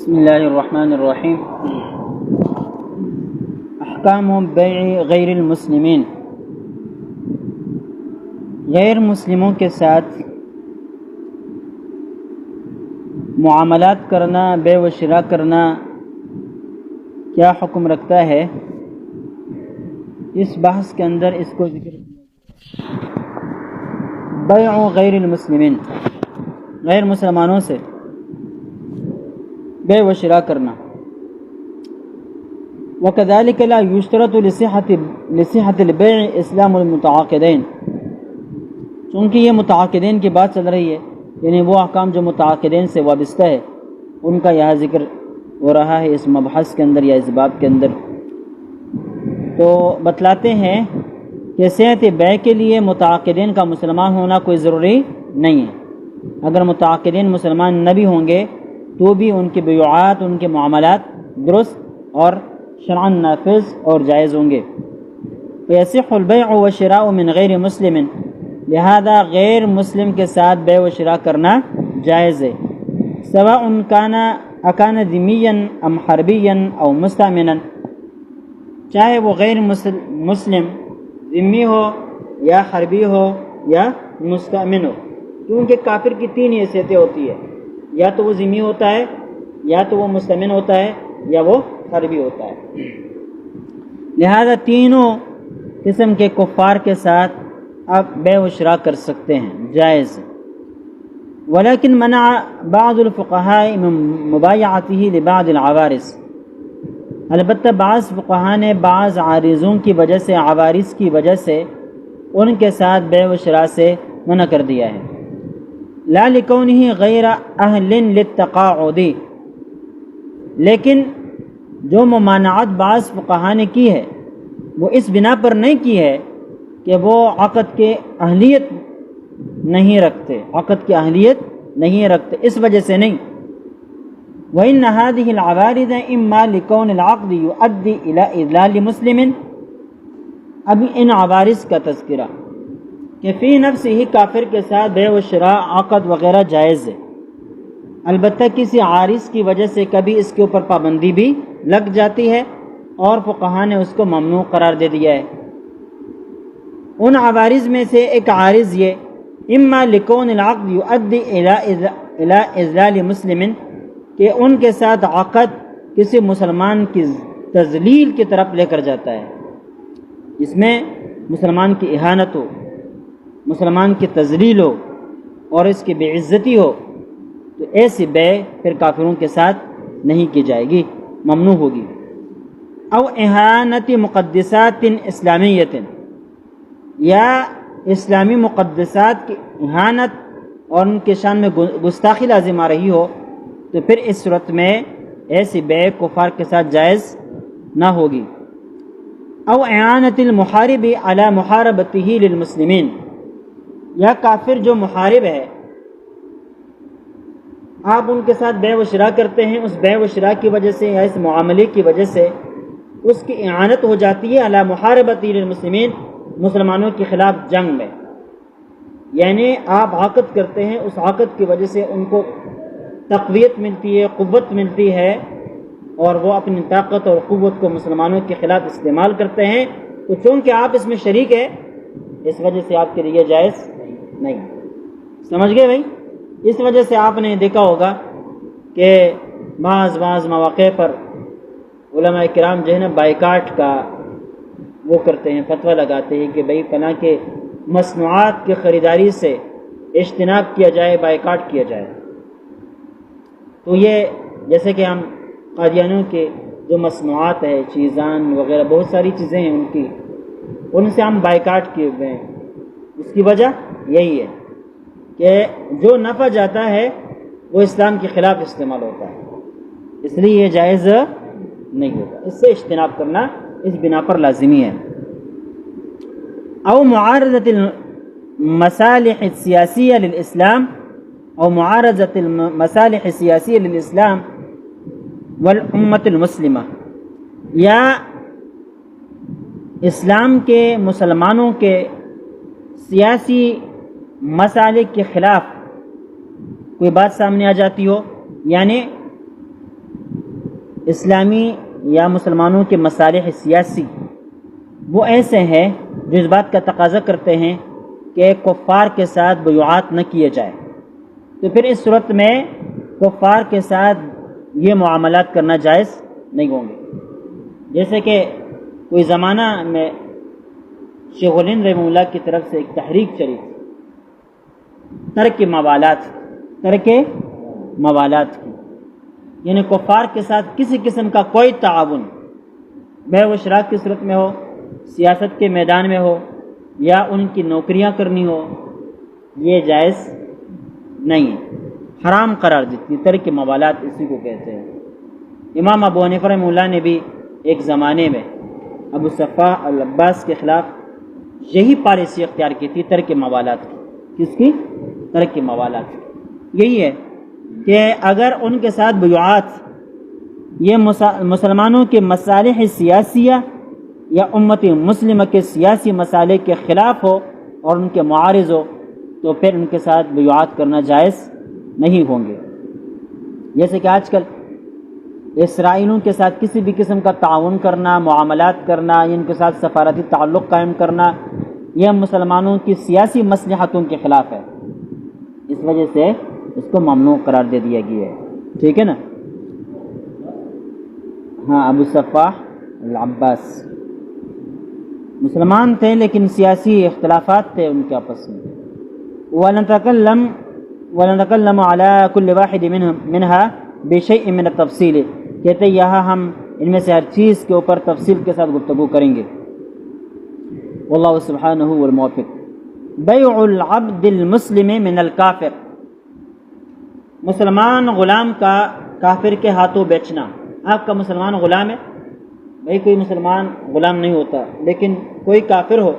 بسم اللہ الرحمن الرحیم۔ احکام بیع غیر المسلمین، غیر مسلموں کے ساتھ معاملات کرنا، بیع و شراء کرنا کیا حکم رکھتا ہے، اس بحث کے اندر اس کو ذکر بیع غیر المسلمین، غیر مسلمانوں سے بیع و شراء کرنا۔ وَكَذَلِكَ لَا يُشْتَرَطُ لِصِحَّةِ الْبَيْعِ إِسْلَامُ الْمُتَعَاقِدَيْنِ، چونکہ یہ متعاقدین کی بات چل رہی ہے، یعنی وہ احکام جو متعاقدین سے وابستہ ہے ان کا یہاں ذکر ہو رہا ہے اس مبحث کے اندر یا اس باب کے اندر۔ تو بتلاتے ہیں کہ صحت بیع کے لیے متعاقدین کا مسلمان ہونا کوئی ضروری نہیں ہے۔ اگر متعاقدین مسلمان نہ بھی ہوں گے تو بھی ان کے بیعات، ان کے معاملات درست اور شرعاً نافذ اور جائز ہوں گے۔ فَيَصِحُّ الْبَيْعُ وَالشِّرَاءُ مِنْ غَيْرِ مُسْلِمٍ، لہذا غیر مسلم کے ساتھ بیع و شراء کرنا جائز ہے، سواء کان ذمیًا ام حربیًا او مستأمنا، چاہے وہ غیر مسلم ذمی ہو یا حربی ہو یا مستأمن ہو، کیونکہ کافر کی تین حیثیتیں ہوتی ہے، یا تو وہ ذمی ہوتا ہے، یا تو وہ مستأمن ہوتا ہے، یا وہ حربی ہوتا ہے۔ لہذا تینوں قسم کے کفار کے ساتھ آپ بیع و شراء کر سکتے ہیں، جائز۔ ولیکن منع بعض الفقہاء من مبایعته لبعض العوارض، البتہ بعض فقہاء نے بعض عارضوں کی وجہ سے، عوارض کی وجہ سے ان کے ساتھ بیع و شراء سے منع کر دیا ہے، لا لکونہ غیر اہل للتقاعد، لیکن جو ممانعت بعض فقہاء نے کی ہے وہ اس بنا پر نہیں کی ہے کہ وہ عقد کے اہلیت نہیں رکھتے، عقد کی اہلیت نہیں رکھتے، اس وجہ سے نہیں۔ وَإِنَّ هَذِهِ الْعَوَارِضَ إِمَّا لِكَوْنِ الْعَقْدِ يُؤَدِّي إِلَىٰ إِذْلَالِ مُسْلِمٍ، اب ان عوارض کا تذکرہ کہ فی نفس ہی کافر کے ساتھ بیع و شراء، عقد وغیرہ جائز ہے، البتہ کسی عارض کی وجہ سے کبھی اس کے اوپر پابندی بھی لگ جاتی ہے اور فقہاء نے اس کو ممنوع قرار دے دیا ہے۔ ان عوارض میں سے ایک عارض یہ، اما لکون العقد یؤدی الی اذلال مسلم، کہ ان کے ساتھ عقد کسی مسلمان کی تذلیل کی طرف لے کر جاتا ہے، اس میں مسلمان کی اہانت ہو، مسلمان کی تذلیل ہو اور اس کی بے عزتی ہو، تو ایسی بیع پھر کافروں کے ساتھ نہیں کی جائے گی، ممنوع ہوگی۔ او اہانت مقدسات اسلامیت، یا اسلامی مقدسات کی اہانت اور ان کے شان میں گستاخی لازم آ رہی ہو، تو پھر اس صورت میں ایسی بیع کفار کے ساتھ جائز نہ ہوگی۔ او اعانت المحارب علی محاربتہ للمسلمین، یا کافر جو محارب ہے آپ ان کے ساتھ بیع و شراء کرتے ہیں، اس بیع و شراء کی وجہ سے یا اس معاملے کی وجہ سے اس کی اعانت ہو جاتی ہے علی محاربتہ للمسلمین، مسلمانوں کے خلاف جنگ میں، یعنی آپ عقد کرتے ہیں، اس عقد کی وجہ سے ان کو تقویت ملتی ہے، قوت ملتی ہے، اور وہ اپنی طاقت اور قوت کو مسلمانوں کے خلاف استعمال کرتے ہیں، تو چونکہ آپ اس میں شریک ہے اس وجہ سے آپ کے لیے جائز نہیں۔ سمجھ گئے بھائی؟ اس وجہ سے آپ نے دیکھا ہوگا کہ بعض مواقع پر علماء کرام جو ہے نا بائیکاٹ کا وہ کرتے ہیں، فتویٰ لگاتے ہیں کہ بھئی فلاں کے مصنوعات کی خریداری سے اجتناب کیا جائے، بائیکاٹ کیا جائے۔ تو یہ جیسے کہ ہم قادیانیوں کے جو مصنوعات ہے، چیزان وغیرہ بہت ساری چیزیں ہیں ان سے ہم بائیکاٹ کیے ہوئے ہیں، اس کی وجہ یہی ہے کہ جو نفع جاتا ہے وہ اسلام کے خلاف استعمال ہوتا ہے، اس لیے یہ جائز نہیں ہوگا، اس سے اجتناب کرنا اس بنا پر لازمی ہے۔ او معارضۃ المصالح السیاسیہ للاسلام، او معارضۃ المصالح السیاسیہ للاسلام والامت المسلمہ، یا اسلام کے مسلمانوں کے سیاسی مصالح کے خلاف کوئی بات سامنے آ جاتی ہو، یعنی اسلامی یا مسلمانوں کے مصالح سیاسی وہ ایسے ہیں جو اس بات کا تقاضا کرتے ہیں کہ کفار کے ساتھ بیعات نہ کیے جائے، تو پھر اس صورت میں کفار کے ساتھ یہ معاملات کرنا جائز نہیں ہوں گے۔ جیسے کہ کوئی زمانہ میں شیخ الہند رحمہ اللہ کی طرف سے ایک تحریک چلی ترک موالات کی، یعنی کفار کے ساتھ کسی قسم کا کوئی تعاون، بے و شراک کی صورت میں ہو، سیاست کے میدان میں ہو، یا ان کی نوکریاں کرنی ہو، یہ جائز نہیں ہے، حرام قرار دیتی، ترک موالات اسی کو کہتے ہیں۔ امام ابو حنیفہ رحمہ اللہ نے بھی ایک زمانے میں ابو صفاح العباس کے خلاف یہی پالیسی اختیار کی تھی، ترک موالات کی۔ کس کی؟ ترک موالات کی۔ یہی ہے کہ اگر ان کے ساتھ بیعات یہ مسلمانوں کے مصالح سیاسیہ یا امت مسلمہ کے سیاسی مسائل کے خلاف ہو اور ان کے معارض ہو، تو پھر ان کے ساتھ بیعات کرنا جائز نہیں ہوں گے۔ جیسے کہ آج کل اسرائیلیوں کے ساتھ کسی بھی قسم کا تعاون کرنا، معاملات کرنا، ان کے ساتھ سفارتی تعلق قائم کرنا، یہ مسلمانوں کی سیاسی مصلحتوں کے خلاف ہے، اس وجہ سے اس کو ممنوع قرار دے دیا گیا ہے۔ ٹھیک ہے نا؟ ہاں، ابو صفاح العباس مسلمان تھے لیکن سیاسی اختلافات تھے ان کے آپس میں۔ وَلَنَتَكَلَّمُ عَلَى كُلِّ وَاحِدٍ مِنْهَا بِشَيْءٍ مِنَ التَّفْصِيلِ، کہتے یہاں ہم ان میں سے ہر چیز کے اوپر تفصیل کے ساتھ گفتگو کریں گے۔ واللہ سبحانہ والموفق۔ بیع العبد المسلم من الکافر، مسلمان غلام کا کافر کے ہاتھوں بیچنا۔ آپ کا مسلمان غلام ہے، بھائی کوئی مسلمان غلام نہیں ہوتا، لیکن کوئی کافر ہو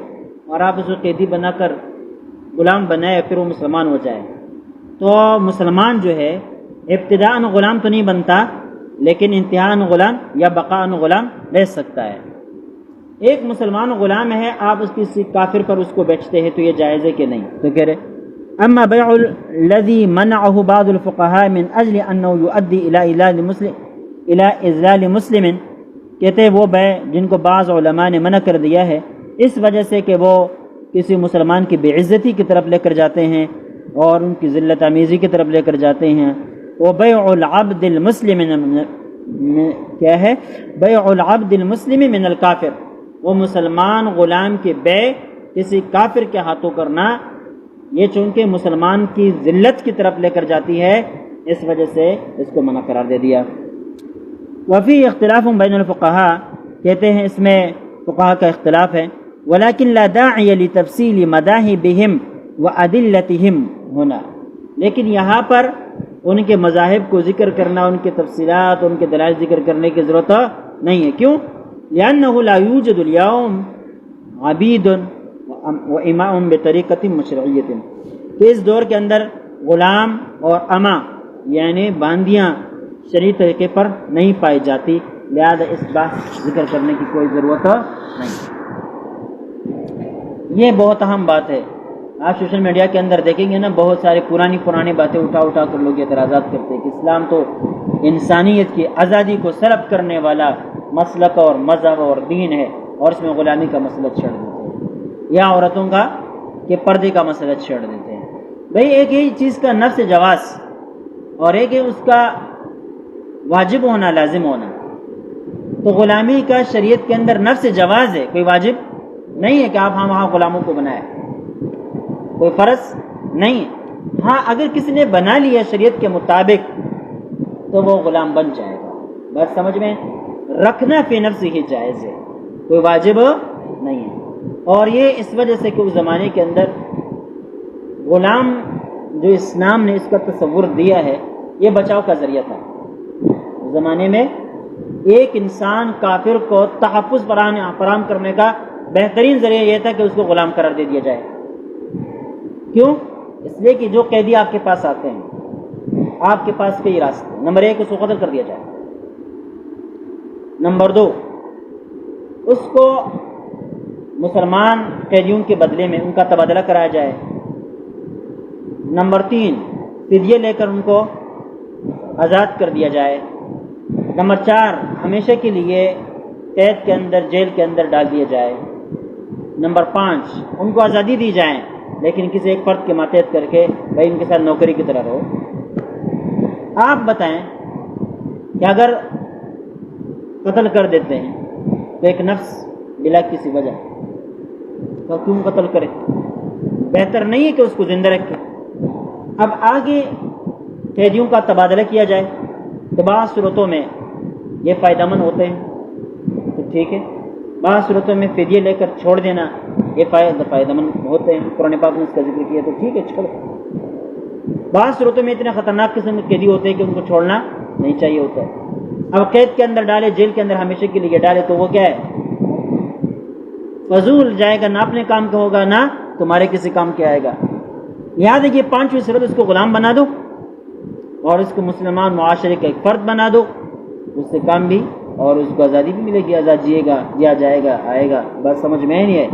اور آپ اس کو قیدی بنا کر غلام بنائے، پھر وہ مسلمان ہو جائے، تو مسلمان جو ہے ابتداءً غلام تو نہیں بنتا، لیکن انتہاءً غلام یا بقاءً غلام رہ سکتا ہے۔ ایک مسلمان غلام ہے، آپ اس کسی کافر پر اس کو بیچتے ہیں، تو یہ جائز ہے کہ نہیں؟ تو کہہ رہے اما بیع الذي منعه بعض الفقهاء من اجل انه يؤدي الى اذلال مسلم، کہتے ہیں وہ بیع جن کو بعض علماء نے منع کر دیا ہے اس وجہ سے کہ وہ کسی مسلمان کی بے عزتی کی طرف لے کر جاتے ہیں اور ان کی ذلت آمیزی کی طرف لے کر جاتے ہیں۔ وہ بیع العبد المسلم کیا ہے؟ بیع العبد المسلم من الکافر، وہ مسلمان غلام کے بیع کسی کافر کے ہاتھوں کرنا، یہ چونکہ مسلمان کی ذلت کی طرف لے کر جاتی ہے، اس وجہ سے اس کو منع قرار دے دیا۔ وفی اختلاف بین الفقہاء، کہتے ہیں اس میں فقہاء کا اختلاف ہے، ولیکن لا داعی لتفصیل مذاہبہم وادلتہم ہونا، لیکن یہاں پر ان کے مذاہب کو ذکر کرنا، ان کی تفصیلات، ان کے دلائل ذکر کرنے کی ضرورت نہیں ہے۔ کیوں؟ لأنه لا يوجد اليوم عبید وإماء بطریقۃ مشرعیۃ، کہ اس دور کے اندر غلام اور اماں یعنی باندیاں شرعی طریقے پر نہیں پائی جاتی، لہذا اس بات ذکر کرنے کی کوئی ضرورت نہیں۔ یہ بہت اہم بات ہے۔ آپ سوشل میڈیا کے اندر دیکھیں گے نا، بہت ساری پرانی باتیں اٹھا کر لوگ اعتراضات کرتے ہیں کہ اسلام تو انسانیت کی آزادی کو سلب کرنے والا مسلک اور مذہب اور دین ہے، اور اس میں غلامی کا مسئلہ چھیڑ دیتے ہیں، یا عورتوں کا کہ پردے کا مسئلہ چھیڑ دیتے ہیں۔ بھئی ایک ہی چیز کا نفس جواز اور ایک ہی اس کا واجب ہونا، لازم ہونا۔ تو غلامی کا شریعت کے اندر نفس جواز ہے، کوئی واجب نہیں ہے کہ آپ وہاں غلاموں کو بنائیں، کوئی فرض نہیں ہے۔ ہاں اگر کسی نے بنا لیا شریعت کے مطابق تو وہ غلام بن جائے گا، بات سمجھ میں؟ رکھنا فی نفس ہی جائز ہے، کوئی واجب نہیں ہے۔ اور یہ اس وجہ سے کہ اس زمانے کے اندر غلام جو اسلام نے اس کا تصور دیا ہے، یہ بچاؤ کا ذریعہ تھا۔ اس زمانے میں ایک انسان کافر کو تحفظ فراہم کرنے کا بہترین ذریعہ یہ تھا کہ اس کو غلام قرار دے دیا جائے۔ کیوں؟ اس لیے کہ جو قیدی آپ کے پاس آتے ہیں، آپ کے پاس کئی راستے، نمبر 1 اس کو قتل کر دیا جائے، نمبر 2 اس کو مسلمان قیدیوں کے بدلے میں ان کا تبادلہ کرایا جائے، نمبر 3 فدیہ لے کر ان کو آزاد کر دیا جائے، نمبر 4 ہمیشہ کے لیے قید کے اندر جیل کے اندر ڈال دیا جائے۔ نمبر 5 ان کو آزادی دی جائے لیکن کسی ایک فرد کے ماتحت کر کے بھائی ان کے ساتھ نوکری کی طرح رہو۔ آپ بتائیں کہ اگر قتل کر دیتے ہیں تو ایک نفس بلا کسی وجہ تو کیوں قتل کرے؟ بہتر نہیں ہے کہ اس کو زندہ رکھے۔ اب آگے قیدیوں کا تبادلہ کیا جائے تو بعض صورتوں میں یہ فائدہ مند ہوتے ہیں تو ٹھیک ہے، بعض صورتوں میں فدیہ لے کر چھوڑ دینا یہ فائدہ مند ہوتے ہیں، قرآن پاک نے اس کا ذکر کیا تو ٹھیک ہے چھوڑو۔ بعض صورتوں میں اتنے خطرناک قسم کے قیدی ہوتے ہیں کہ ان کو چھوڑنا نہیں چاہیے ہوتا ہے۔ اب قید کے اندر ڈالے، جیل کے اندر ہمیشہ کے لیے ڈالے تو وہ کیا ہے؟ فضول جائے گا، نہ اپنے کام کا ہوگا نہ تمہارے کسی کام کے آئے گا۔ یاد ہے کہ 5ویں صورت اس کو غلام بنا دو اور اس کو مسلمان معاشرے کا ایک فرد بنا دو، اس سے کام بھی اور اس کو آزادی بھی ملے گی، آزاد جیے گا، جیا جائے گا، آئے گا۔ بس سمجھ میں نہیں ہے؟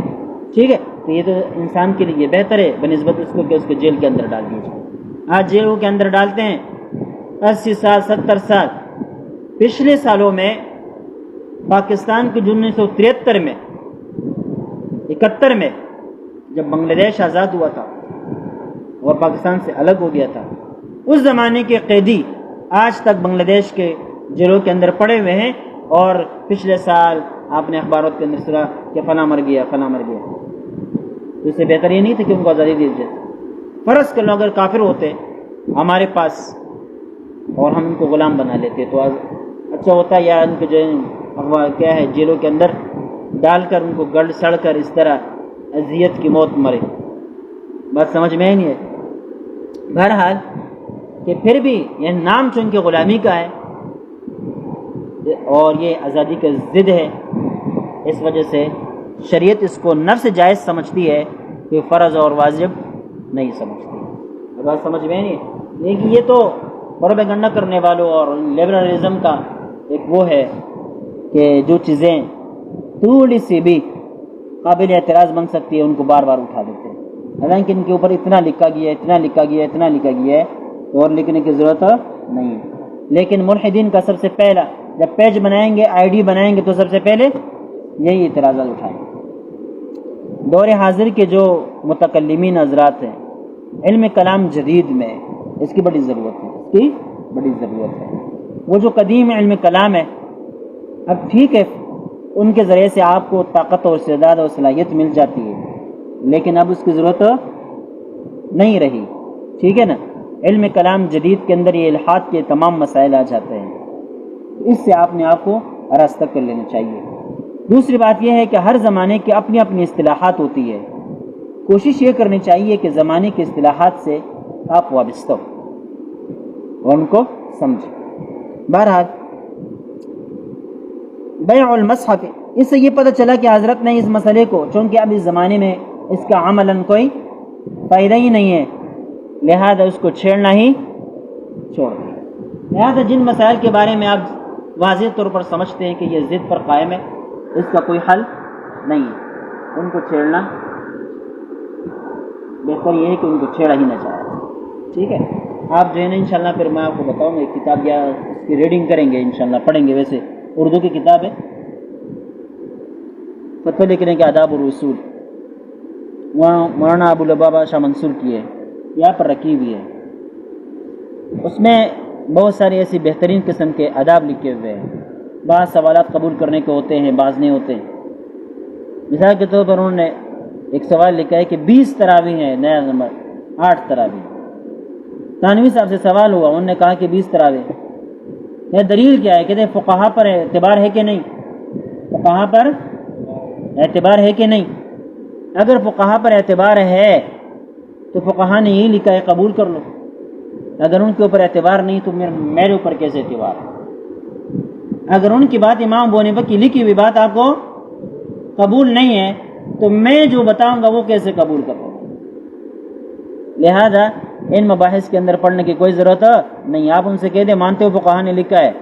ٹھیک ہے، تو یہ تو انسان کے لیے بہتر ہے بنسبت اس کو کہ اس کو جیل کے اندر ڈال دیجیے۔ آج جیلوں کے اندر ڈالتے ہیں 80 سال 70 سال۔ پچھلے سالوں میں پاکستان کے 1973 میں 71 میں جب بنگلہ دیش آزاد ہوا تھا اور پاکستان سے الگ ہو گیا تھا، اس زمانے کے قیدی آج تک بنگلہ دیش کے جیلوں کے اندر پڑے ہوئے ہیں، اور پچھلے سال آپ نے اخبارات کے اندر سنا کہ فلاں مر گیا فلاں مر گیا۔ تو اس سے بہتر یہ نہیں تھا کہ ان کو آزادی دی جائے۔ فرض کر لو اگر کافر ہوتے ہمارے پاس اور ہم ان کو غلام بنا لیتے تو اچھا ہوتا، یا ان کو جو کیا ہے جیلوں کے اندر ڈال کر ان کو گل سڑ کر اس طرح اذیت کی موت مرے۔ بات سمجھ میں ہی نہیں ہے۔ بہرحال کہ پھر بھی یہ نام چون کے غلامی کا ہے اور یہ آزادی کا ضد ہے، اس وجہ سے شریعت اس کو نفس جائز سمجھتی ہے کہ فرض اور واجب نہیں سمجھتی۔ بات سمجھ میں نہیں ہے؟ لیکن یہ تو پروپیگنڈا کرنے والوں اور لبرلزم کا ایک وہ ہے کہ جو چیزیں تھوڑی سی بھی قابل اعتراض بن سکتی ہے ان کو بار بار اٹھا دیتے ہیں، حالانکہ ان کے اوپر اتنا لکھا گیا ہے، اتنا لکھا گیا ہے، اتنا لکھا گیا ہے اور لکھنے کی ضرورت نہیں ہے۔ لیکن ملحدین کا سب سے پہلا جب پیج بنائیں گے، آئی ڈی بنائیں گے تو سب سے پہلے یہی اعتراضات اٹھائیں گے۔ دور حاضر کے جو متکلمین حضرات ہیں، علم کلام جدید میں اس کی بڑی ضرورت ہے، اس کی بڑی ضرورت ہے۔ وہ جو قدیم علم کلام ہے، اب ٹھیک ہے ان کے ذریعے سے آپ کو طاقت اور استعداد اور صلاحیت مل جاتی ہے، لیکن اب اس کی ضرورت نہیں رہی، ٹھیک ہے نا۔ علم کلام جدید کے اندر یہ الحاد کے تمام مسائل آ جاتے ہیں، اس سے آپ نے آپ کو آراستہ کر لینا چاہیے۔ دوسری بات یہ ہے کہ ہر زمانے کی اپنی اپنی اصطلاحات ہوتی ہے، کوشش یہ کرنی چاہیے کہ زمانے کی اصطلاحات سے آپ وابستہ ہو اور ان کو سمجھیں۔ بہرحال بیع المسح، اس سے یہ پتہ چلا کہ حضرت نے اس مسئلے کو، چونکہ اب اس زمانے میں اس کا عملاً کوئی فائدہ ہی نہیں ہے، لہذا اس کو چھیڑنا ہی چھوڑ دیا۔ لہذا جن مسائل کے بارے میں آپ واضح طور پر سمجھتے ہیں کہ یہ ضد پر قائم ہے، اس کا کوئی حل نہیں ہے، ان کو چھیڑنا بہتر یہ ہے کہ ان کو چھیڑا ہی نہ جائے، ٹھیک ہے۔ آپ جو ہے نا انشاءاللہ پھر میں آپ کو بتاؤں گا ایک کتاب یا اس کی ریڈنگ کریں گے انشاءاللہ، پڑھیں گے، ویسے اردو کی کتاب ہے فتویٰ لکھنے کے آداب اور اصول، وہاں مولانا ابو لبابہ شاہ منصور کی ہے، یہاں پر رکھی ہوئی ہے۔ اس میں بہت ساری ایسی بہترین قسم کے آداب لکھے ہوئے ہیں، بعض سوالات قبول کرنے کے ہوتے ہیں، بعض نہیں ہوتے ہیں۔ مثال کے طور پر انہوں نے ایک سوال لکھا ہے کہ 20 تراویح ہیں، نیا نمبر 8 تراویح۔ تھانوی صاحب سے سوال ہوا، انہوں نے کہا کہ 20 تراویح، یہ دلیل کیا ہے؟ کہتے ہیں فقہا پر اعتبار ہے کہ نہیں، فقہا پر اعتبار ہے کہ نہیں؟ اگر فقہا پر اعتبار ہے تو فقہا نے یہی لکھا ہے، قبول کر لو۔ اگر ان کے اوپر اعتبار نہیں تو میرے اوپر کیسے اعتبار ہے؟ اگر ان کی بات امام ابو حنیفہ کی لکھی ہوئی بات آپ کو قبول نہیں ہے تو میں جو بتاؤں گا وہ کیسے قبول کروں؟ لہذا ان مباحث کے اندر پڑھنے کی کوئی ضرورت نہیں۔ آپ ان سے کہہ دیں مانتے ہو فقہا نے لکھا ہے،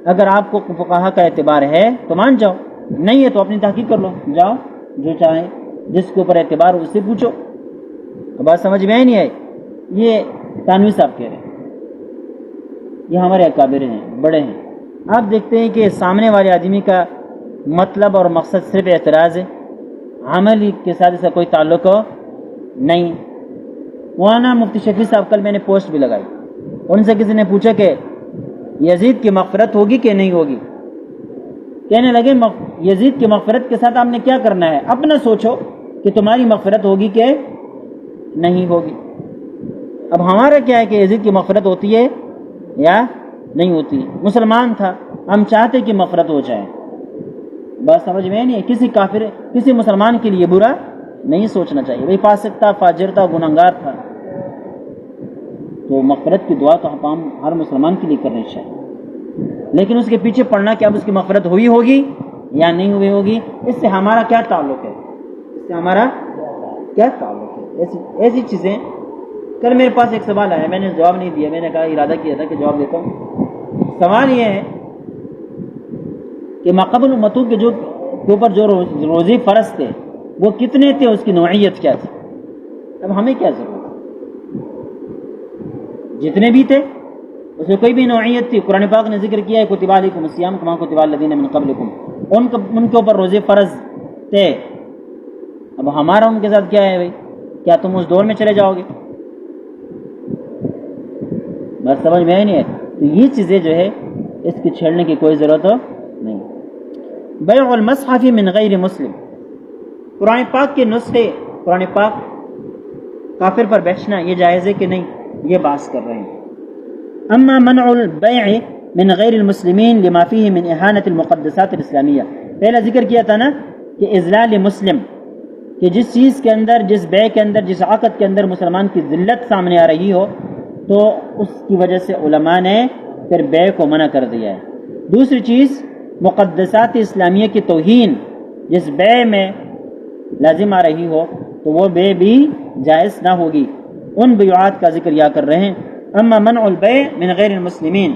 اگر آپ کو فقہا کا اعتبار ہے تو مان جاؤ، نہیں ہے تو اپنی تحقیق کر لو، جاؤ جو چاہیں جس کے اوپر اعتبار ہو اس سے پوچھو۔ بات سمجھ میں ہی نہیں آئی؟ یہ تانوی صاحب کہہ رہے ہیں، یہ ہمارے اکابر ہیں، بڑے ہیں، آپ دیکھتے ہیں کہ سامنے والے آدمی کا مطلب اور مقصد صرف اعتراض ہے، عمل کے ساتھ اس کا کوئی تعلق نہیں۔ مولانا مفتی شفیع صاحب کل میں نے پوسٹ بھی لگائی، ان سے کسی نے پوچھا کہ یزید کی مغفرت ہوگی کہ نہیں ہوگی؟ کہنے لگے یزید کی مغفرت کے ساتھ آپ نے کیا کرنا ہے، اپنا سوچو کہ تمہاری مغفرت ہوگی کہ نہیں ہوگی۔ اب ہمارا کیا ہے کہ یزید کی مغفرت ہوتی ہے یا نہیں ہوتی؟ مسلمان تھا، ہم چاہتے کہ مغفرت ہو جائے، بات سمجھ میں نہیں ہے۔ کسی کافر، کسی مسلمان کے لیے برا نہیں سوچنا چاہیے، بھائی فاسق تھا، فاجر تھا، گنہگار تھا، تو مغفرت کی دعا تو ہم ہر مسلمان کے لیے کرنی چاہیے، لیکن اس کے پیچھے پڑنا کہ اب اس کی مغفرت ہوئی ہوگی یا نہیں ہوئی ہوگی، اس سے ہمارا کیا تعلق ہے؟ اس سے ہمارا کیا تعلق ہے؟ ایسی چیزیں۔ کل میرے پاس ایک سوال آیا، میں نے جواب نہیں دیا، میں نے کہا ارادہ کیا تھا کہ جواب دیتا ہوں۔ سوال یہ ہے کہ ماقبل امتوں کے اوپر جو روزے فرض تھے وہ کتنے تھے، اس کی نوعیت کیا تھی؟ اب ہمیں کیا ضرورت ہے؟ جتنے بھی تھے اس میں کوئی بھی نوعیت تھی؟ قرآن پاک نے ذکر کیا ہے کتب علیکم الصیام کما کتب علی الذین من قبلکم، ان کے اوپر روزے فرض تھے۔ اب ہمارا ان کے ساتھ کیا ہے بھائی؟ کیا تم اس دور میں چلے جاؤ گے؟ بس سمجھ میں نہیں ہے۔ تو یہ چیزیں جو ہے اس کی چھیڑنے کی کوئی ضرورت نہیں۔ بیع المصحف من غیر مسلم، قرآن پاک کے نسخے، قرآن پاک کافر پر بیچنا یہ جائز ہے کہ نہیں، یہ بحث کر رہے ہیں۔ اما منع البیع من غیر المسلمین لما فیہ من اہانت المقدسات الاسلامیہ، پہلا ذکر کیا تھا نا کہ اذلال مسلم، کہ جس چیز کے اندر، جس بیع کے اندر، جس عقد کے اندر مسلمان کی ذلت سامنے آ رہی ہو تو اس کی وجہ سے علماء نے پھر بیع کو منع کر دیا ہے۔ دوسری چیز مقدسات اسلامیہ کی توہین، جس بیع میں لازم آ رہی ہو تو وہ بیع بھی جائز نہ ہوگی، ان بیعات کا ذکر یا کر رہے ہیں۔ اما منع البیع من غیر المسلمین،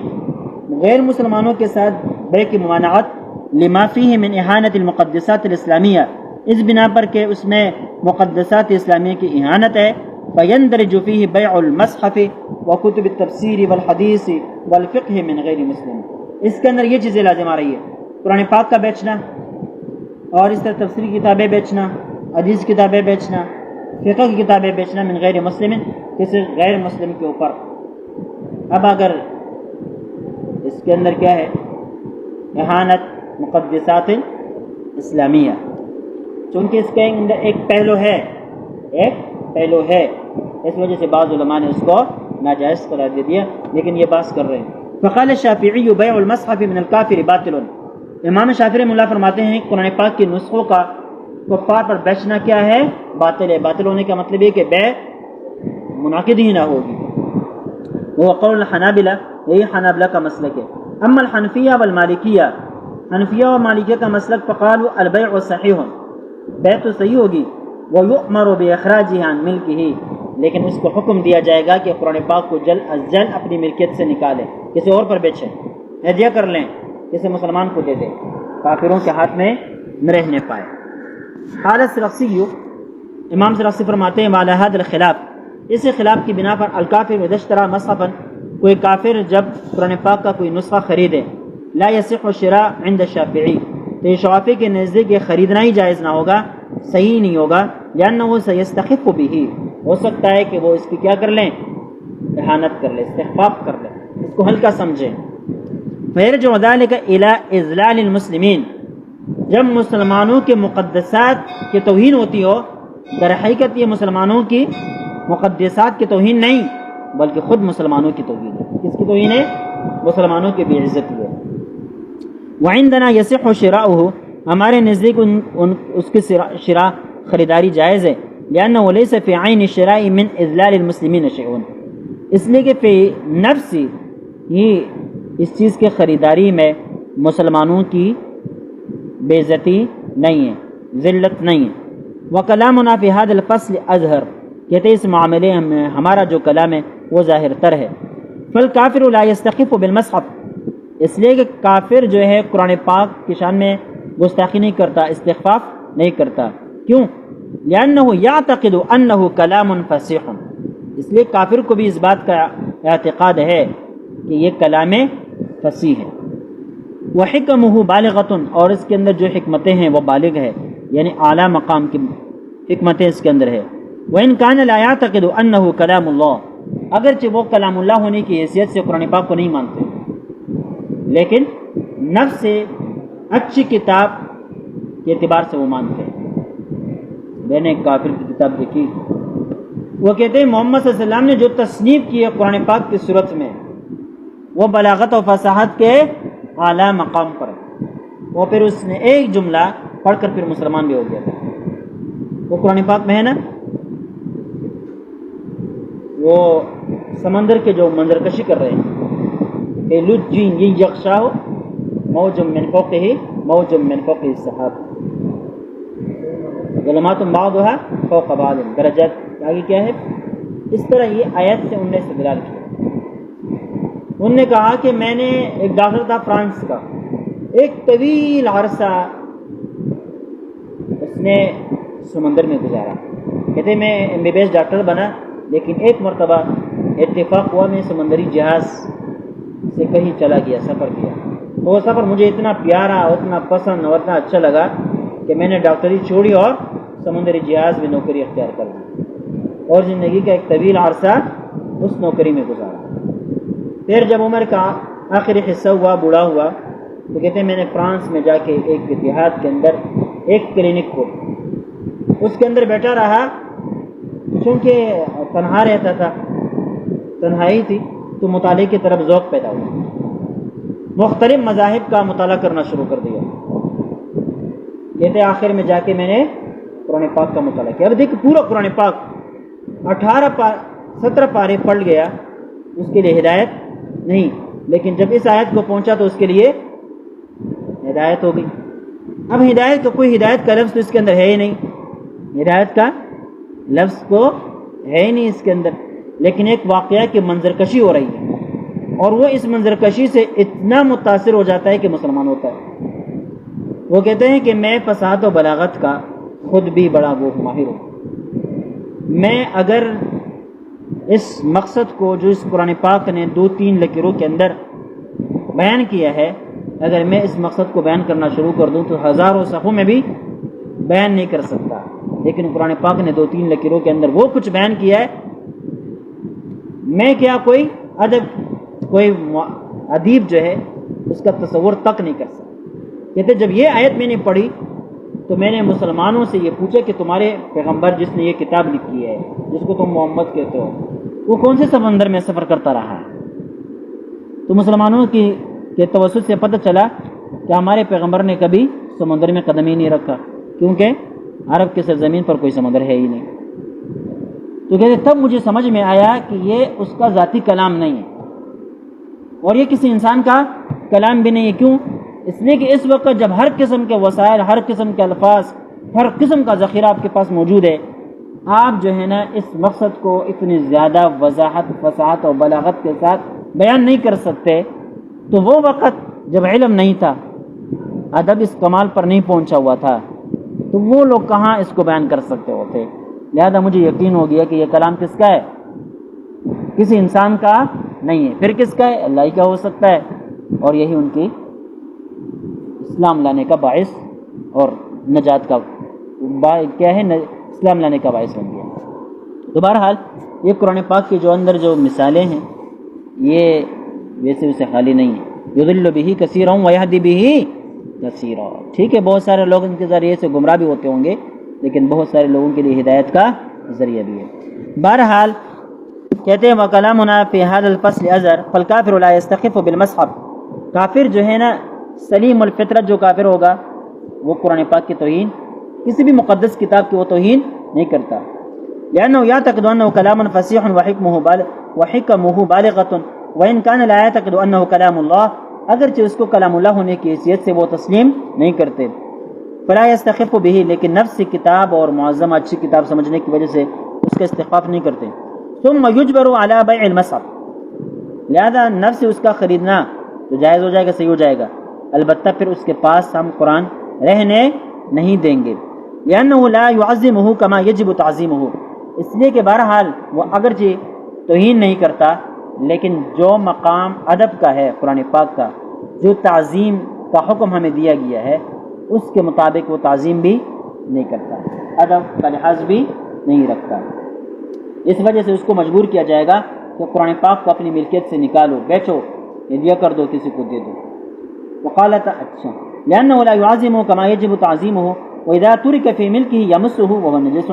غیر مسلمانوں کے ساتھ بیع کی ممانعت، لما فیہ من اہانت المقدسات الاسلامیہ، اس بنا پر کہ اس میں مقدسات اسلامیہ کی اہانت ہے، فیندرج فیہ بیع المصحف وکتب التفسیر والحدیث والفقہ من غیر مسلم، اس کے اندر یہ چیزیں لازم آ رہی ہے، قرآن پاک کا بیچنا، اور اس طرح تفسیری کتابیں بیچنا، حدیث کتابیں بیچنا، فقہ کی کتابیں بیچنا من غیر مسلم، کسی غیر مسلم کے اوپر۔ اب اگر اس کے اندر کیا ہے؟ اہانت مقدسات اسلامیہ، چونکہ اس کے اندر ایک پہلو ہے، اس وجہ سے بعض علماء نے اس کو ناجائز قرار دے دیا، لیکن یہ بحث کر رہے ہیں۔ فقال الشافعی بیع المصحف من الکافر باطل، امام شافعی رحمہ اللہ فرماتے ہیں قرآن پاک کے نسخوں کا کفار پر بیچنا کیا ہے؟ باطل ہے۔ باطل ہونے کا مطلب یہ کہ بیع منعقد ہی نہ ہوگی۔ وہ قول الحنابلہ، یہی حنابلہ کا مسلک ہے۔ اما الحنفیہ والمالکیہ، حنفیہ و مالکیہ کا مسلک، فقالوا البیع صحیح، بیع تو صحیح ہوگی، ویؤمر باخراجہ عن ملکہ، لیکن اس کو حکم دیا جائے گا کہ قرآن پاک کو جلد از جلد اپنی ملکیت سے نکالے، کسی اور پر بیچیں، ہدیہ کر لیں، کسی مسلمان کو دے دیں، کافروں کے ہاتھ میں نہ رہنے پائے۔ قال السرخسی، امام سرخسی فرماتے ہیں وعلی ھذا الخلاف، اس خلاف کی بنا پر الکافر اذا اشترى مصحفا، کوئی کافر جب قرآن پاک کا کوئی نسخہ خریدے، لا یصح الشراء عند الشافعی، تو یہ شافعی کے نزدیک یہ خریدنا ہی جائز نہ ہوگا، صحیح نہیں ہوگا، لأنه سيستخف به، ہو سکتا ہے کہ وہ اس کی کیا کر لیں؟ اہانت کر لیں، استخفاف کر لیں، اس کو ہلکا سمجھیں۔ فيرجع ذلك الى اذلال المسلمین، جب مسلمانوں کے مقدسات کی توہین ہوتی ہو، در حقیقت یہ مسلمانوں کی مقدسات کی توہین نہیں بلکہ خود مسلمانوں کی توہین ہے۔ کس کی توہین ہے؟ مسلمانوں کی بے عزتی ہے۔ وعندنا یصح شراؤہ، ہمارے نزدیک اس کی شراء خریداری جائز ہے، لأنه ليس في عین الشراء من اذلال المسلمین شیء، اس لیے کہ فی نفس ہی اس چیز کے خریداری میں مسلمانوں کی بے عزتی نہیں ہے، ذلت نہیں ہے۔ وکلامنا فی هذا الفصل اظہر، کہتے اس معاملے میں ہمارا جو کلام ہے وہ ظاہر تر ہے۔ فالکافر لا یستخف بالمصحف، اس لیے کہ کافر جو ہے قرآن پاک کی شان میں گستاخی نہیں کرتا، استخفاف نہیں کرتا، کیوں؟ لأنه يعتقد انه کلام فصیح، اس لیے کافر کو بھی اس بات کا اعتقاد ہے کہ یہ کلام فصیح ہے۔ وحکمہ بالغۃ، اور اس کے اندر جو حکمتیں ہیں وہ بالغ ہے، یعنی اعلیٰ مقام کی حکمتیں اس کے اندر ہے۔ وَإِن كَانَ لَا يَعْتَقِدُ أَنَّهُ كَلَامُ اللَّهِ، اگرچہ وہ کلام اللہ ہونے کی حیثیت سے قرآن پاک کو نہیں مانتے، لیکن نفس سے اچھی کتاب کے اعتبار سے وہ مانتے ہیں۔ میں نے ایک کافر کی کتاب دیکھی، وہ کہتے ہیں محمد صلی اللہ علیہ وسلم نے جو تصنیف کی ہے قرآن پاک کی صورت میں، وہ بلاغت و فصاحت کے اعلیٰ مقام پر ہے۔ وہ پھر اس نے ایک جملہ پڑھ کر پھر مسلمان بھی ہو گیا تھا۔ وہ قرآن پاک میں ہے نا، وہ سمندر کے جو منظر کشی کر رہے ہیں کہ لجین یہ یغشا ہو موج من فوقہ موج من فوقہ السحاب ظلمات بعضها فوق بعض درجات، آگے کیا ہے؟ اس طرح یہ آیت سے انہوں نے استدلال کیا۔ انہوں نے کہا کہ میں نے ایک ڈاکٹر تھا فرانس کا، ایک طویل عرصہ اس نے سمندر میں گزارا۔ کہتے میں MBBS ڈاکٹر بنا، لیکن ایک مرتبہ اتفاق ہوا میں سمندری جہاز سے کہیں چلا گیا، سفر کیا۔ تو وہ سفر مجھے اتنا پیارا، اتنا پسند اور اتنا اچھا لگا کہ میں نے ڈاکٹری چھوڑی اور سمندری جہاز میں نوکری اختیار کر لی، اور زندگی کا ایک طویل عرصہ اس نوکری میں گزارا۔ پھر جب عمر کا آخری حصہ ہوا، بوڑھا ہوا، تو کہتے ہیں میں نے فرانس میں جا کے ایک دیہات کے اندر ایک کلینک کھولی، اس کے اندر بیٹھا رہا، چونکہ تنہا رہتا تھا، تنہائی تھی، تو مطالعے کی طرف ذوق پیدا ہوا، مختلف مذاہب کا مطالعہ کرنا شروع کر دیا۔ کہتے آخر میں جا کے میں نے قرآن پاک کا مطالعہ کیا۔ اب دیکھ پورا قرآن پاک 17 پارے پڑھ گیا، اس کے لیے ہدایت نہیں، لیکن جب اس آیت کو پہنچا تو اس کے لیے ہدایت ہو گئی۔ اب ہدایت کا کوئی ہدایت کا لفظ تو اس کے اندر ہے ہی نہیں، ہدایت کا لفظ تو ہے ہی نہیں اس کے اندر، لیکن ایک واقعہ کی منظر کشی ہو رہی ہے، اور وہ اس منظر کشی سے اتنا متاثر ہو جاتا ہے کہ مسلمان ہوتا ہے۔ وہ کہتے ہیں کہ میں فصاحت و بلاغت کا خود بھی بڑا وہ ماہر ہوں، میں اگر اس مقصد کو جو اس قرآن پاک نے 2-3 لکیروں کے اندر بیان کیا ہے، اگر میں اس مقصد کو بیان کرنا شروع کر دوں تو ہزاروں صفحوں میں بھی بیان نہیں کر سکتا، لیکن قرآن پاک نے 2-3 لکیروں کے اندر وہ کچھ بیان کیا ہے، میں کیا کوئی ادیب جو ہے اس کا تصور تک نہیں کر سکتا۔ کہتے جب یہ آیت میں نے پڑھی تو میں نے مسلمانوں سے یہ پوچھا کہ تمہارے پیغمبر جس نے یہ کتاب لکھی ہے، جس کو تم محمد کہتے ہو، وہ کون سے سمندر میں سفر کرتا رہا ہے؟ تو مسلمانوں کے توسط سے پتہ چلا کہ ہمارے پیغمبر نے کبھی سمندر میں قدم ہی نہیں رکھا، کیونکہ عرب کی سرزمین پر کوئی سمندر ہے ہی نہیں۔ تو کہتے تب مجھے سمجھ میں آیا کہ یہ اس کا ذاتی کلام نہیں ہے، اور یہ کسی انسان کا کلام بھی نہیں ہے۔ کیوں؟ اس لیے کہ اس وقت جب ہر قسم کے وسائل، ہر قسم کے الفاظ، ہر قسم کا ذخیرہ آپ کے پاس موجود ہے، آپ جو ہے نا اس مقصد کو اتنی زیادہ وضاحت، فصاحت اور بلاغت کے ساتھ بیان نہیں کر سکتے۔ تو وہ وقت جب علم نہیں تھا، ادب اس کمال پر نہیں پہنچا ہوا تھا، تو وہ لوگ کہاں اس کو بیان کر سکتے ہوتے۔ لہذا مجھے یقین ہو گیا کہ یہ کلام کس کا ہے؟ کسی انسان کا نہیں ہے، پھر کس کا ہے؟ اللہ ہی کا ہو سکتا ہے، اور یہی ان کی اسلام لانے کا باعث اور نجات کا کیا ہے، اسلام لانے کا باعث بن گیا۔ تو بہرحال یہ قرآن پاک کے جو اندر جو مثالیں ہیں یہ ویسے خالی نہیں ہیں۔ یضل بہ کثیرا ویہدی بہ کثیرا، ٹھیک ہے، بہت سارے لوگ ان کے ذریعے سے گمراہ بھی ہوتے ہوں گے، لیکن بہت سارے لوگوں کے لیے ہدایت کا ذریعہ بھی ہے۔ بہرحال کہتے ہیں وَكَلَامُنَا فِي هَذَا الْفَصْلِ أَزْهَرُ فَالْكَافِرُ لَا يَسْتَخِفُ بِالْمَصْحَفِ، کافر جو ہے نا، سلیم الفطرت جو کافر ہوگا وہ قرآن پاک کی توہین، کسی بھی مقدس کتاب کی وہ توہین نہیں کرتا، لأنه يعتقد أنه كلام فصيح وحكمه بالغة وإن كان لا يعتقد أنه كلام الله، اگرچہ اس کو کلام اللہ ہونے کی حیثیت سے وہ تسلیم نہیں کرتے۔ فلا يستخف به، لیکن نفس کتاب اور معظم اچھی کتاب سمجھنے کی وجہ سے اس کا استخفاف نہیں کرتے۔ ثم يجبر على بيع المصحف، لہذا نفس اس کا خریدنا تو جائز ہو جائے گا، صحیح ہو جائے گا، البتہ پھر اس کے پاس ہم قرآن رہنے نہیں دیں گے، لأنه لا يعظمه كما يجب تعظيمه، اس لیے کہ بہرحال وہ اگرچہ توہین نہیں کرتا، لیکن جو مقام ادب کا ہے قرآن پاک کا، جو تعظیم کا حکم ہمیں دیا گیا ہے اس کے مطابق وہ تعظیم بھی نہیں کرتا، ادب کا لحاظ بھی نہیں رکھتا، اس وجہ سے اس کو مجبور کیا جائے گا کہ قرآن پاک کو اپنی ملکیت سے نکالو، بیچو، ہدیہ کر دو، کسی کو دے دو۔ وقالت اچھا لأنه لا يعظمه كما يجب تعظيمه وإذا ترك في ملكه يمسه وهو نجس،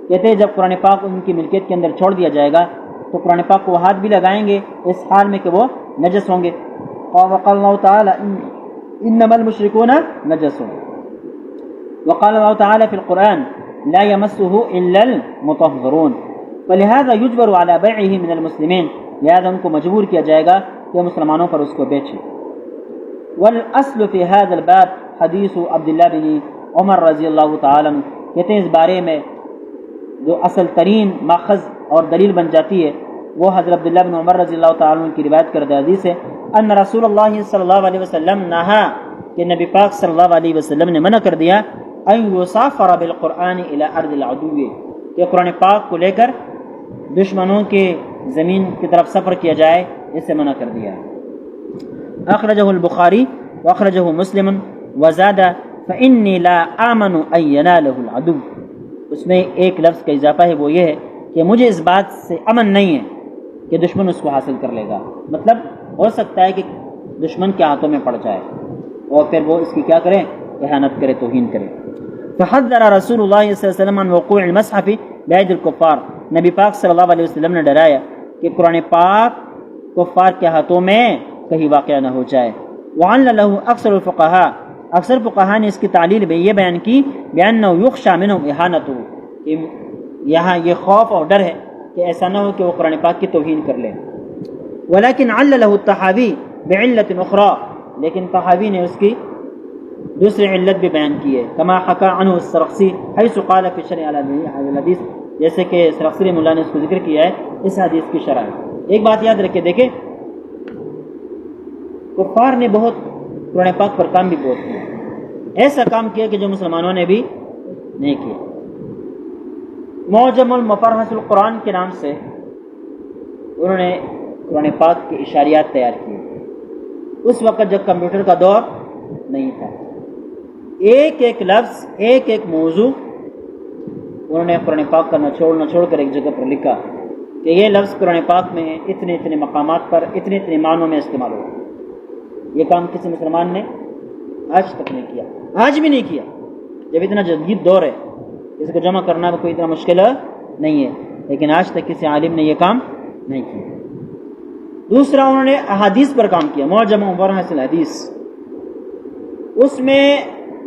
کہتے ہیں جب قرآن پاک ان کی ملکیت کے اندر چھوڑ دیا جائے گا تو قرآن پاک کو وہ ہاتھ بھی لگائیں گے اس حال میں کہ وہ نجس ہوں گے۔ وقال اللہ تعالی انما المشركون نجس، وقال اللہ تعالی في القرآن لا يمسه الا المطهرون، فلهذا يجبر على بيعه من المسلمين، لہذا ان کو مجبور کیا جائے گا کہ مسلمانوں پر اس کو بیچیں۔ والاصل في هذا الباب حدیث عبداللہ بن عمر رضی اللہ تعالی عنہ، کہتے ہیں اس بارے میں جو اصل ترین ماخذ اور دلیل بن جاتی ہے وہ حضرت عبداللہ بن عمر رضی اللہ تعالی عنہ کی روایت کردہ حدیث ہے، ان رسول اللہ صلی اللہ علیہ وسلم نہا، کہ نبی پاک صلی اللہ علیہ وسلم نے منع کر دیا ان یسافر بالقرآن الى ارض العدو، کہ قرآن پاک کو لے کر دشمنوں کے زمین کی طرف سفر کیا جائے، اس سے منع کر دیا۔ اخرجہ البخاری واخرجہ مسلم وزاد فانی لا آمن ان ینالہ العدو، اس میں ایک لفظ کا اضافہ ہے، وہ یہ ہے کہ مجھے اس بات سے امن نہیں ہے کہ دشمن اس کو حاصل کر لے گا، مطلب ہو سکتا ہے کہ دشمن کے ہاتھوں میں پڑ جائے اور پھر وہ اس کی کیا کرے، اہانت کرے، توہین کرے۔ فحذر رسول اللہ صلی اللہ علیہ وسلم عن وقوع المصحف بید الکفار، نبی پاک صلی اللہ علیہ وسلم نے ڈرایا کہ قرآن پاک کفار کے ہاتھوں میں کہیں واقع نہ ہو جائے۔ وعلل له اکثر الفقہاء، اکثر فقہاء نے اس کی تعلیل میں یہ بیان کی بأنہ یخشى منهم اہانتہ، کہ یہاں یہ خوف اور ڈر ہے کہ ایسا نہ ہو کہ وہ قرآن پاک کی توہین کر لیں۔ ولكن علله الطحاوی بعلت اخرى، لیکن طحاوی نے اس کی دوسری علت بھی بیان کی ہے، کما حکى عنہ السرخسی حیث قال فی شرح الحدیث، جیسے کہ سرخسی مولا نے اس کو ذکر کیا ہے اس حدیث کی شرح۔ ایک بات یاد رکھے، دیکھیں کفار نے بہت قرآن پاک پر کام بھی بہت کیا، ایسا کام کیا کہ جو مسلمانوں نے بھی نہیں کیا۔ معجم المفرحس القرآن کے نام سے انہوں نے قرآن پاک کے اشاریات تیار کیے، اس وقت جب کمپیوٹر کا دور نہیں تھا، ایک ایک لفظ، ایک ایک موضوع انہوں نے قرآن پاک کا نچوڑ کر ایک جگہ پر لکھا کہ یہ لفظ قرآن پاک میں اتنے اتنے مقامات پر اتنے اتنے معنوں میں استعمال ہوا۔ یہ کام کسی مسلمان نے آج تک نہیں کیا، آج بھی نہیں کیا، جب اتنا جدید دور ہے اس کو جمع کرنا کوئی اتنا مشکل نہیں ہے، لیکن آج تک کسی عالم نے یہ کام نہیں کیا۔ دوسرا انہوں نے احادیث پر کام کیا، معجم مفرحس الحدیث، اس میں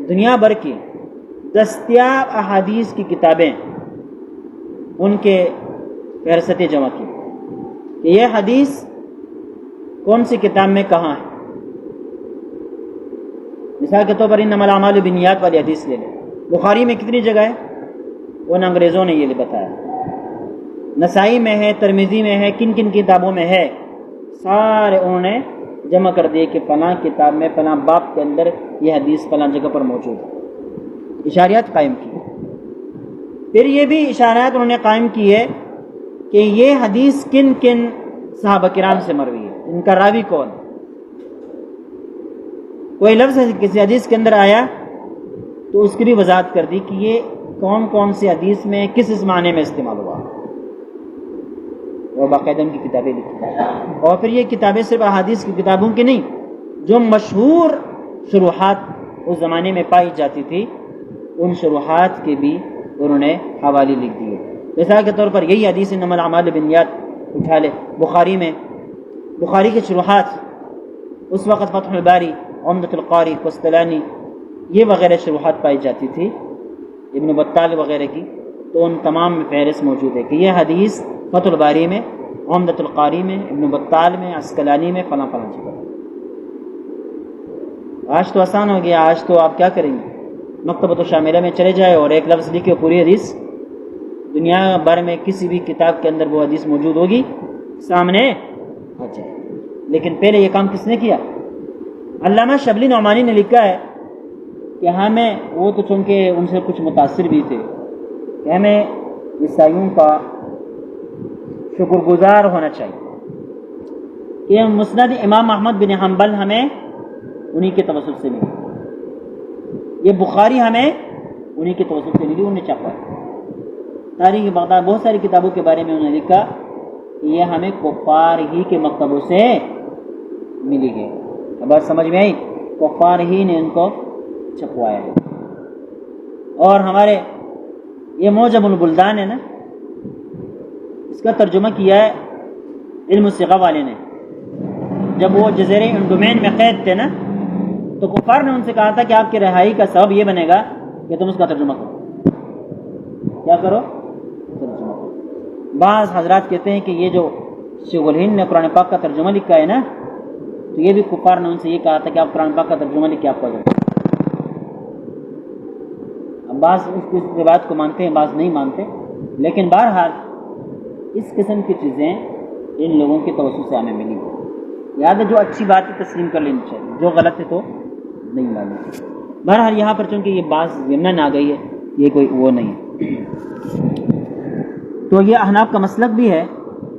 دنیا بھر کی دستیاب احادیث کی کتابیں ان کے فہرستیں جمع کی کہ یہ حدیث کون سی کتاب میں کہاں ہے۔ مثال کے طور پر انما الاعمال بالنیات والی حدیث لے لیں، بخاری میں کتنی جگہ ہے، ان انگریزوں نے یہ بتایا، نسائی میں ہے، ترمذی میں ہے، کن کن کتابوں میں ہے، سارے انہوں نے جمع کر دیے کہ فلاں کتاب میں فلاں باب کے اندر یہ حدیث فلاں جگہ پر موجود ہے، اشاریات قائم کی۔ پھر یہ بھی اشاریات انہوں نے قائم کی ہے کہ یہ حدیث کن کن صحابہ کرام سے مروی ہے، ان کا راوی کون، کوئی لفظ کسی حدیث کے اندر آیا تو اس کی بھی وضاحت کر دی کہ یہ کون کون سی حدیث میں کس اس معنی میں استعمال ہوا، اور باقاعدہ ان کی کتابیں لکھی۔ اور پھر یہ کتابیں صرف احادیث کی کتابوں کی نہیں، جو مشہور شروحات اس زمانے میں پائی جاتی تھی ان شروحات کے بھی انہوں نے حوالے لکھ دیے۔ مثال کے طور پر یہی حدیث انما الاعمال بالنیات اٹھا لے، بخاری میں بخاری کے شروحات اس وقت فتح الباری، عمدۃ القاری، قسطلانی، یہ وغیرہ شروحات پائی جاتی تھی، ابن بطال وغیرہ کی، تو ان تمام میں فہرست موجود ہے کہ یہ حدیث فتح الباری میں، عمدۃ القاری میں، ابن بطال میں، عسقلانی میں، فلاں فلاں جگہ۔ آج تو آسان ہو گیا، آج تو آپ کیا کریں گے، مکتبۃ الشاملہ میں چلے جائے اور ایک لفظ لکھے پوری حدیث دنیا بھر میں کسی بھی کتاب کے اندر وہ حدیث موجود ہوگی، سامنے آ جائے۔ لیکن پہلے یہ کام کس نے کیا؟ علامہ شبلی نعمانی نے لکھا ہے کہ ہمیں، وہ تو چونکہ ان سے کچھ متاثر بھی تھے، کہ ہمیں عیسائیوں کا شکر گزار ہونا چاہیے کہ مسند امام احمد بن حنبل ہمیں انہی کے توسط سے ملی. یہ بخاری ہمیں انہی کے توسط سے ملی، انہوں نے چھاپا. تاریخ بغداد بہت ساری کتابوں کے بارے میں انہوں نے لکھا کہ یہ ہمیں کفار ہی کے مکتبوں سے ملی ہے. اب بات سمجھ میں آئی؟ کفار ہی نے ان کو چھپوایا ہے. اور ہمارے یہ موجم البلدان ہے نا، اس کا ترجمہ کیا ہے علم الصیغہ والے نے. جب وہ جزیرے انڈومین میں قید تھے نا، تو کفار نے ان سے کہا تھا کہ آپ کی رہائی کا سبب یہ بنے گا کہ تم اس کا ترجمہ کرو. کیا کرو؟ ترجمہ کرو. بعض حضرات کہتے ہیں کہ یہ جو شیخ الہند نے قرآن پاک کا ترجمہ لکھا ہے نا، تو یہ بھی کفار نے ان سے یہ کہا تھا کہ آپ قرآن پاک کا ترجمہ لکھ کے آپ پڑھو. اب بعض اس روایت کو مانتے ہیں، بعض نہیں مانتے، لیکن بہرحال اس قسم کی چیزیں ان لوگوں کے توسط سے ہمیں ملی. یاد ہے جو اچھی بات ہے تسلیم کر لینی چاہیے، جو غلط ہے تو نہیں ماننی چاہیے. بہرحال یہاں پر چونکہ یہ بات ضمن آ گئی ہے، یہ کوئی وہ نہیں ہے. تو یہ احناف کا مسلک بھی ہے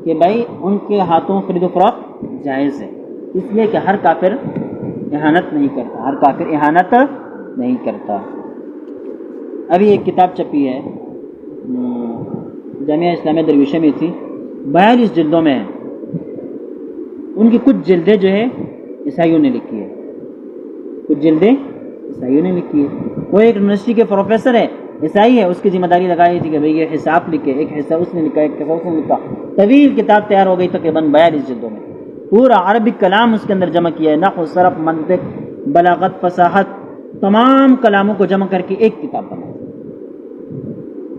کہ بھائی ان کے ہاتھوں خرید و فروخت جائز ہے، اس لیے کہ ہر کافر اہانت نہیں کرتا، ہر کافر اہانت نہیں کرتا. ابھی ایک کتاب چھپی ہے جامعہ اسلامیہ درویشہ میں تھی، 42 جلدوں میں ہے. ان کی کچھ جلدیں جو ہے عیسائیوں نے لکھی ہے، کچھ جلدیں عیسائیوں نے لکھی ہے. وہ ایک یونیورسٹی کے پروفیسر ہے، عیسائی ہے، اس کی ذمہ داری لگائی تھی کہ بھئی یہ حساب لکھے. ایک حصہ اس نے لکھا، ایک حصہ اس نے لکھا. طویل کتاب تیار ہو گئی تقریباً 42 جلدوں میں. پورا عربی کلام اس کے اندر جمع کیا ہے، نحو، صرف، منطق، بلاغت، فصاحت، تمام کلاموں کو جمع کر کے ایک کتاب بنا.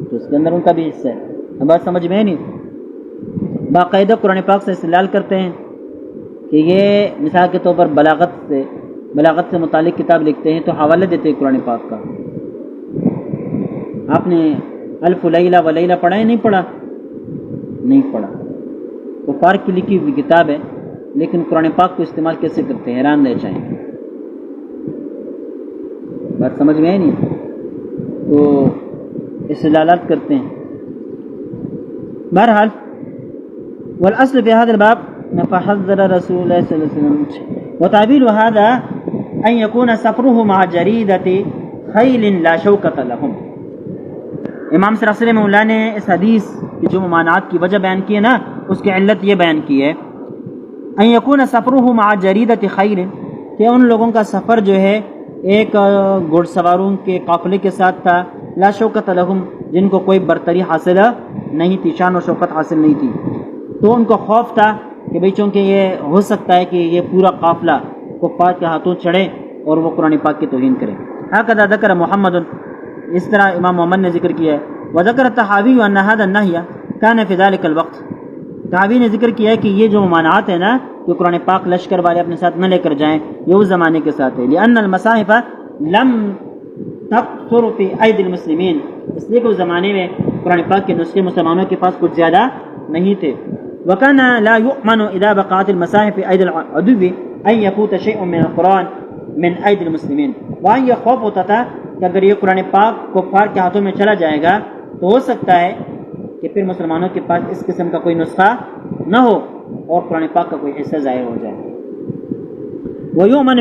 تو اس کے اندر ان کا بھی حصہ ہے. اب بات سمجھ میں نہیں؟ باقاعدہ قرآن پاک سے استدلال کرتے ہیں کہ یہ مثال کے طور پر بلاغت سے متعلق کتاب لکھتے ہیں تو حوالہ دیتے ہیں قرآن پاک کا. آپ نے الف لیلہ و لیلہ پڑھا ہے؟ نہیں پڑھا؟ نہیں پڑھا. کفار کی لکھی ہوئی کتاب ہے، لیکن قرآن پاک کو استعمال کیسے کرتے ہیں، حیران رہ جائیں. بات سمجھ میں آئی نہیں؟ تو استدلالات کرتے ہیں. بہرحال والاصل في هذا الباب فحذر رسول الله صلى الله عليه وسلم وتعبير هذا ان يكون سفره مع جريدة خيل لا شوكة لهم. امام سرخسی رحمہ اللہ نے اس حدیث کی جو ممانعات کی وجہ بیان کی ہے نا، اس کی علت یہ بیان کی ہے ان يكون سفره مع جريدة خيل، کہ ان لوگوں کا سفر جو ہے ایک گھڑ سواروں کے قافلے کے ساتھ تھا، لا شوکت لہم، جن کو کوئی برتری حاصل نہیں تھی، شان و شوکت حاصل نہیں تھی. تو ان کو خوف تھا کہ بھئی چونکہ یہ ہو سکتا ہے کہ یہ پورا قافلہ کفار کے ہاتھوں چڑھے اور وہ قرآن پاک کی توہین کرے. ہکذا ذکر محمد، اس طرح امام محمد نے ذکر کیا ہے. وذکر الطحاوی ان هذا النهي كان في ذلك الوقت، طحاوی نے ذکر کیا ہے کہ یہ جو ممانعات ہیں نا کہ قرآن پاک لشکر والے اپنے ساتھ نہ لے کر جائیں، یہ اس زمانے کے ساتھ ہے. لأن المصاحف لم تقصر في ايدي المسلمين، اس لیے کہ اس زمانے میں قرآن پاک کے نسخے مسلمانوں کے پاس کچھ زیادہ نہیں تھے. وكان لا يؤمن اذا بقات المصاحف في ايدي العدو ان يفوت شيء من القرآن من ايدي المسلمين. وہاں یہ خوف ہوتا تھا کہ اگر یہ قرآن پاک کفار کے ہاتھوں میں چلا جائے گا تو ہو سکتا ہے کہ پھر مسلمانوں کے پاس اس قسم کا کوئی نسخہ نہ ہو اور قرآن پاک کا کوئی حصہ ظاہر ہو جائے. وَيُؤْمَنُ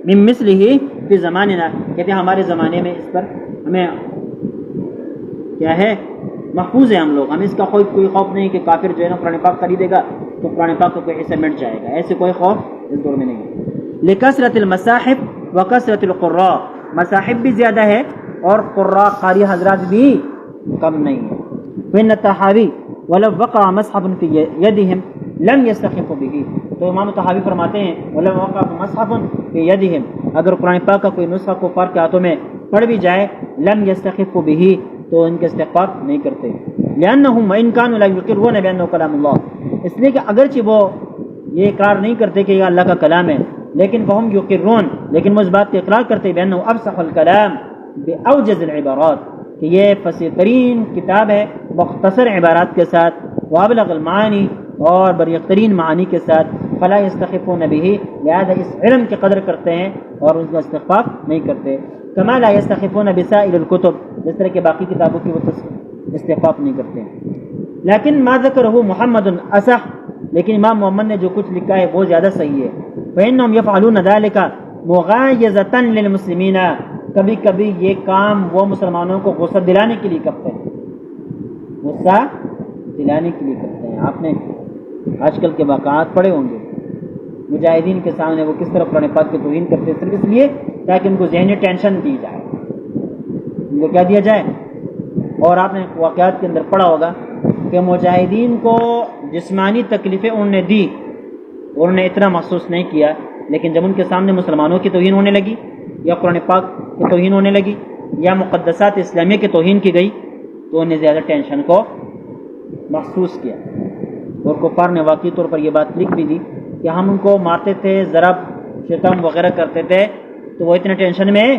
مِن مِثْلِهِ فِي زَمَانِنَا، کہتے ہیں ہمارے زمانے میں اس پر ہمیں کیا ہے، محفوظ ہے ہم لوگ، ہمیں اس کا کوئی خوف نہیں کہ کافر جو ہے نا قرآن پاک خریدے گا تو قرآن پاک کا کوئی حصہ مٹ جائے گا. ایسے کوئی خوف اس دور میں نہیں ہے. لِكَثْرَةِ الْمَصَاحِف وَكَثْرَةِ الْقُرَّاءِ، مصاحف بھی زیادہ ہے اور قراء قاری حضرات بھی کم نہیں ہے. وَإِنَّ الطَّحَاوِيَ وَلَوْ وَقَعَ مَصْحَفٌ فِي يَدِهِمْ لَمْ يَسْتَخِفُّوا بِهِ، تو امام طحاوی فرماتے ہیں وَلَوْ وَقَعَ مَصْحَفٌ فِي يَدِهِمْ، اگر قرآن پاک کا کوئی نسخہ کفار کے ہاتھوں میں پڑ بھی جائے، لم يَسْتَخِفُّوا بِهِ، تو ان کے استخفاف نہیں کرتے. لأنهم وإن كانوا لا يقرون بأنه كلام الله، اس لیے کہ اگرچہ وہ یہ اقرار نہیں کرتے کہ یہ اللہ کا کلام ہے، لیکن فهم يقرون، لیکن وہ اس بات کا اقرار کرتے بأنه أفصح الكلام بأوجز العبارات، کہ یہ فصیح ترین کتاب ہے مختصر عبارات کے ساتھ، وابلغ المعانی، اور بریق ترین معانی کے ساتھ. فلا يستخفون به، لہذا اس علم کی قدر کرتے ہیں اور ان کا استخفاف نہیں کرتے. كما لا يستخفون بسائر الكتب، جس طرح کہ باقی کتابوں کی وہ استخفاف نہیں کرتے ہیں. لیکن ما ذکرہ محمد اصح، لیکن امام محمد نے جو کچھ لکھا ہے وہ زیادہ صحیح ہے. فإنهم يفعلون ذلك مغایظۃ للمسلمین، کبھی کبھی یہ کام وہ مسلمانوں کو غصہ دلانے کے لیے کرتے ہیں، غصہ دلانے کے لیے کرتے ہیں۔ آپ نے آج کل کے واقعات پڑھے ہوں گے، مجاہدین کے سامنے وہ کس طرح قرآن پاک کی توہین کرتے ہیں، صرف اس لیے تاکہ ان کو ذہنی ٹینشن دی جائے، ان کو کیا دیا جائے۔ اور آپ نے واقعات کے اندر پڑھا ہوگا کہ مجاہدین کو جسمانی تکلیفیں انہوں نے دی، انہوں نے اتنا محسوس نہیں کیا، لیکن جب ان کے سامنے مسلمانوں کی توہین ہونے لگی یا قرآن پاک کی توہین ہونے لگی یا مقدسات اسلامیہ کی توہین کی گئی تو انہیں زیادہ ٹینشن کو محسوس کیا۔ اور کفار نے واقعی طور پر یہ بات لکھ بھی دی کہ ہم ان کو مارتے تھے، ضرب شتم وغیرہ کرتے تھے تو وہ اتنے ٹینشن میں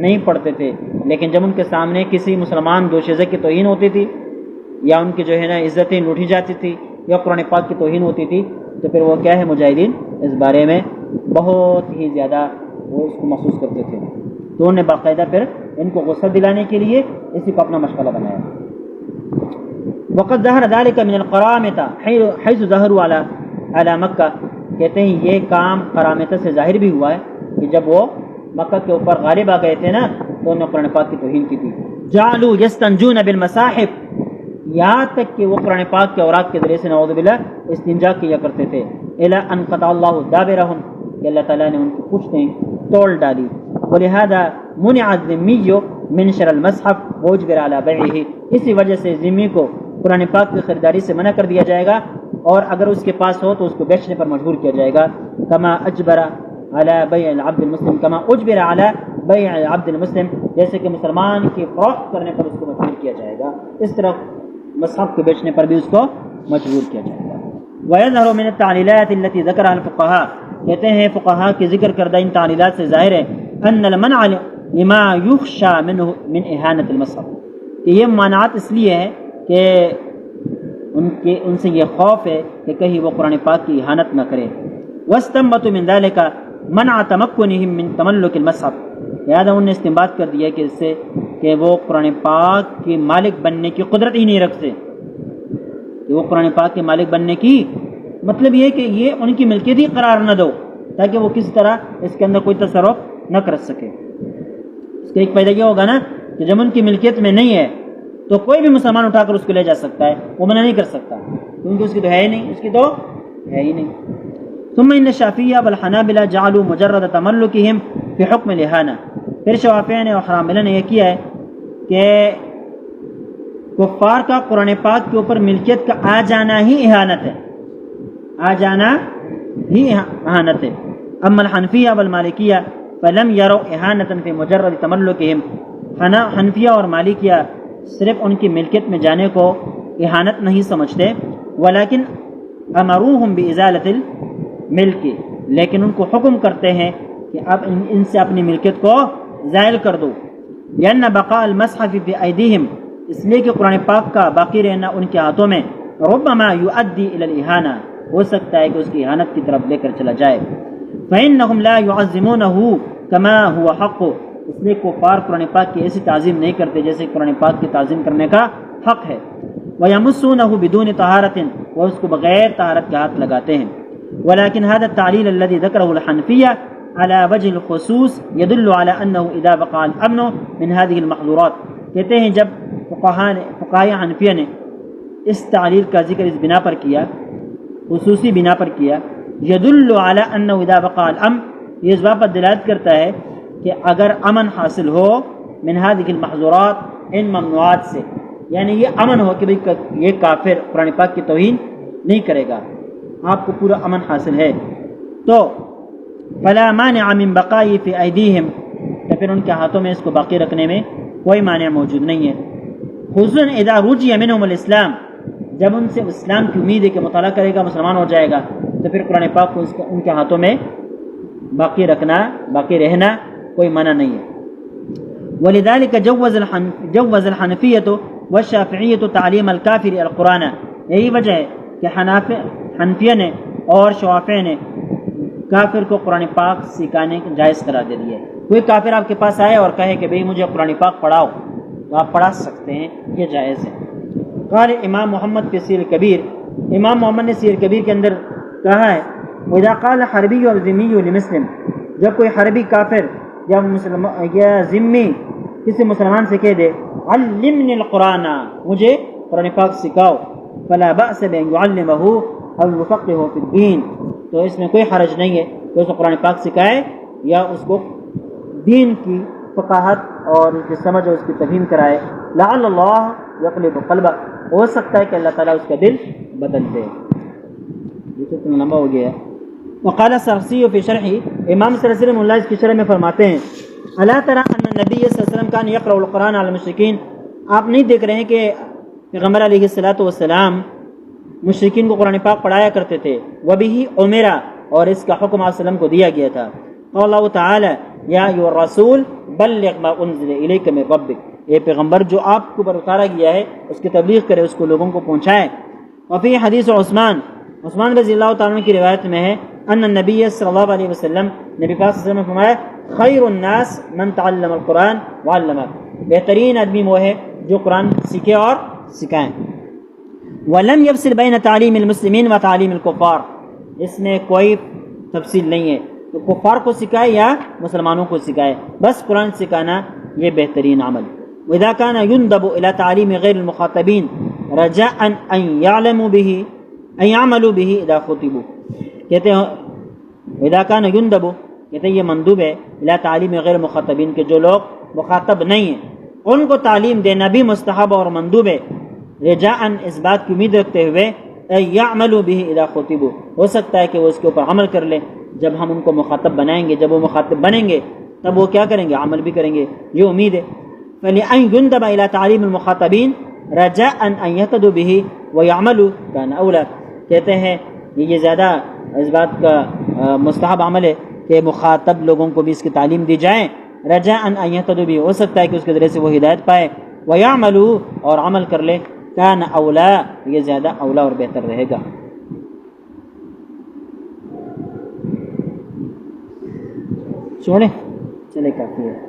نہیں پڑتے تھے، لیکن جب ان کے سامنے کسی مسلمان دوشیزہ کی توہین ہوتی تھی یا ان کی جو ہے نا عزتیں لوٹی جاتی تھی یا قرآن پاک کی توہین ہوتی تھی تو پھر وہ کیا ہے، مجاہدین اس بارے میں بہت ہی زیادہ وہ اس کو محسوس کرتے تھے، تو انہوں نے باقاعدہ پھر ان کو غصہ دلانے کے لیے اسی کو اپنا مشغلہ بنایا۔ وقد ظہر ذلك من القرامطہ حیث ظہروا علی مکہ، کہتے ہیں یہ کام قرامطہ سے ظاہر بھی ہوا ہے کہ جب وہ مکہ کے اوپر غالب آ گئے تھے نا تو انہوں نے قرآن پاک کی توہین کی تھی۔ جعلوا یستنجون بالمصاحف، یہاں تک کہ وہ قرآن پاک کے اوراق کے ذریعے سے نعوذ باللہ استنجا کیا کرتے تھے۔ الی ان قطع اللہ دابرہم، کہ اللہ تعالیٰ نے ان کی پشتیں توڑ ڈالی۔ ولہذا منع الذمی من شر المصحف واجبر علی بیعہ، اسی وجہ سے ذمی کو قرآن پاک کی خریداری سے منع کر دیا جائے گا، اور اگر اس کے پاس ہو تو اس کو بیچنے پر مجبور کیا جائے گا۔ کما اجبر علی بیع العبد المسلم، کما اجبر علی بیع العبد المسلم، جیسے کہ مسلمان کی فروخت کرنے پر اس کو مجبور کیا جائے گا، اس طرح مصحف کو بیچنے پر بھی اس کو مجبور کیا جائے گا۔ وَيَظْهَرُ مِنَ التَّعْلِيلَاتِ الَّتِي ذَكَرَهَا الْفُقَهَاءُ، کہتے ہیں فقہاء کے ذکر کردہ ان تعلیلات سے ظاہر ہے ان المنع لما يخشى منه من اهانة المصحف، کہ یہ مانعات اس لیے ہے کہ ان سے یہ خوف ہے کہ کہیں وہ قرآن پاک کی اہانت نہ کرے۔ واستنبطوا من ذلك منع تمكنهم من تملك المصحف، لہذا انہوں نے استنباط کر دیا کہ اس سے کہ وہ قرآن پاک کے مالک بننے کی قدرت ہی نہیں رکھتے، کہ وہ قرآن پاک کے مالک بننے کی مطلب یہ کہ یہ ان کی ملکیت ہی قرار نہ دو تاکہ وہ کسی طرح اس کے اندر کوئی تصرف نہ کر سکے۔ اس کا ایک فائدہ یہ ہوگا نا کہ جب ان کی ملکیت میں نہیں ہے تو کوئی بھی مسلمان اٹھا کر اس کو لے جا سکتا ہے، وہ منع نہیں کر سکتا کیونکہ اس کی تو ہے ہی نہیں، اس کی تو ہے ہی نہیں۔ ثم ان الشافعیہ والحنابلہ جعلوا مجرد تملکہم فی حکم الاہانہ، پھر شافعیہ نے اور حنابلہ نے یہ کیا ہے کہ کفار کا قرآن پاک کے اوپر ملکیت کا آ جانا ہی اہانت ہے، آ جانا ہی اہانت ہے۔ اما الحنفیہ والمالکیہ فلم یروا اہانۃ فی مجرد تملکہم، حنفیہ اور مالکیہ صرف ان کی ملکیت میں جانے کو اہانت نہیں سمجھتے، ولیکن امروہم بازالۃ الملک، لیکن ان کو حکم کرتے ہیں کہ اب ان سے اپنی ملکیت کو زائل کر دو۔ لأن بقاء المصحف فی ایدیہم، اس لیے کہ قرآن پاک کا باقی رہنا ان کے ہاتھوں میں ربما یؤدی الی الاہانہ، ہو سکتا ہے کہ اس کی اہانت کی طرف لے کر چلا جائے۔ فإنہم لا یعظمونہ کما هو حق، اس لیے کفار قرآن پاک کی ایسی تعظیم نہیں کرتے جیسے قرآن پاک کی تعظیم کرنے کا حق ہے۔ وَيَمُسُّونَهُ بِدُونِ طَهَارَةٍ، وہ اس کو بغیر طہارت کے ہاتھ لگاتے ہیں۔ وَلَكِنْ هذا التعليل الذي ذكره الحنفية على وجه الخصوص يدل على أنه إذا بقى الأمن من هذه المحظورات، کہتے ہیں جب فقہائے حنفیہ نے اس تعلیل کا ذکر اس بنا پر کیا، خصوصی بنا پر کیا، يدل على أنه إذا بقى الأمن، یہ اس بات پر دلالت کرتا ہے کہ اگر امن حاصل ہو من هذه المحظورات، ان ممنوعات سے، یعنی یہ امن ہو کہ یہ کافر قرآن پاک کی توہین نہیں کرے گا، آپ کو پورا امن حاصل ہے، تو فلا مانع من بقائی فی ایدیہم، تو پھر ان کے ہاتھوں میں اس کو باقی رکھنے میں کوئی مانع موجود نہیں ہے۔ خصوصاً اذا رجی منہم الاسلام، جب ان سے اسلام کی امید ہے کہ مطالعہ کرے گا مسلمان ہو جائے گا، تو پھر قرآن پاک کو ان کے ہاتھوں میں باقی رکھنا، باقی رہنا کوئی منع نہیں ہے۔ ولذلك جوز الحنفیۃ والشافعیۃ تعلیم الکافر القرآن، یہی وجہ ہے کہ حنفیہ نے اور شافعی نے کافر کو قرآن پاک سکھانے کو جائز قرار دے دیا ہے۔ کوئی کافر آپ کے پاس آئے اور کہے کہ بھئی مجھے قرآن پاک پڑھاؤ، تو آپ پڑھا سکتے ہیں، یہ جائز ہے۔ قال امام محمد فی سیر کبیر، امام محمد نے سیر کبیر کے اندر کہا ہے وَإِذَا قَالَ حَرْبِيُّ وَذِمِّيُّ لِمُسْلِمٍ، جب کوئی حربی کافر یا ذمی کسی مسلمان سے کہہ دے علمنی القرآن، مجھے قرآن پاک سکھاؤ، فلا بأس بأن يعلمہ او یفقہہ فی الدین، تو اس میں کوئی حرج نہیں ہے کہ اس کو قرآن پاک سکھائے یا اس کو دین کی فقاہت اور اس کی سمجھ اور اس کی تفہیم کرائے. لعل اللہ یقلب قلبہ، ہو سکتا ہے کہ اللہ تعالیٰ اس کا دل بدل دے. یہ تو اتنا لمبا ہو گیا. وقال السرخسی فی شرح، امام سرخسی رحمہ اللہ اس کی شرح میں فرماتے ہیں الا تری ان النبی صلی اللہ علیہ وسلم کان یقرأ القرآن علی المشرکین، آپ نہیں دیکھ رہے ہیں کہ پیغمبر علیہ الصلوۃ والسلام مشرکین کو قرآن پاک پڑھایا کرتے تھے. وبہ امرا، اور اس کا حکم آپ وسلم کو دیا گیا تھا. قال اللہ تعالی یا ایھا الرسول بلغ ما انزل الیک من ربک، اے پیغمبر جو آپ کو پر اتارا گیا ہے اس کی تبلیغ کرے، اس کو لوگوں کو پہنچائے. وفی حدیث عثمان رضی اللہ تعالیٰ عنہ کی روایت میں ہے ان النبی صلی اللہ علیہ وسلم، نبی پاک صلی اللہ علیہ وسلم نے فرمایا خیر الناس من تعلم القرآن وعلمہ، بہترین آدمی وہ ہے جو قرآن سیکھے اور سکھائیں. ولم یفصل بین تعلیم المسلمین و تعلیم الکفار، اس میں کوئی تفصیل نہیں ہے تو کفار کو سکھائے یا مسلمانوں کو سکھائے، بس قرآن سکھانا یہ بہترین عمل. وإذا كان يندب إلى تعليم غير المخاطبين رجاء أن يعلموا به أن يعملوا به إذا خطبوا، کہتے ہیں وإذا كان يندب، کہتے ہیں یہ مندوب ہے إلى تعلیم غیر مخاطبین، کہ جو لوگ مخاطب نہیں ہیں ان کو تعلیم دینا بھی مستحب اور مندوب ہے. رجاء، اس بات کی امید رکھتے ہوئے أن يعملوا به إذا خطبوا، ہو سکتا ہے کہ وہ اس کے اوپر عمل کر لیں جب ہم ان کو مخاطب بنائیں گے. جب وہ مخاطب بنیں گے تب وہ کیا کریں گے؟ عمل بھی کریں گے، یہ امید ہے. فلأن يندب إلى تعلیم المخاطبین رجاء أن يهتدوا به ويعملوا كان أولى، کہتے ہیں یہ زیادہ اس بات کا مستحب عمل ہے کہ مخاطب لوگوں کو بھی اس کی تعلیم دی جائے. رجاء أن يهتدوا به، ہو سکتا ہے کہ اس کے ذریعے سے وہ ہدایت پائے. ويعملوا، اور عمل کر لے. كان أولى، یہ زیادہ اولا اور بہتر رہے گا. چھوڑیں، چلے کافی ہے.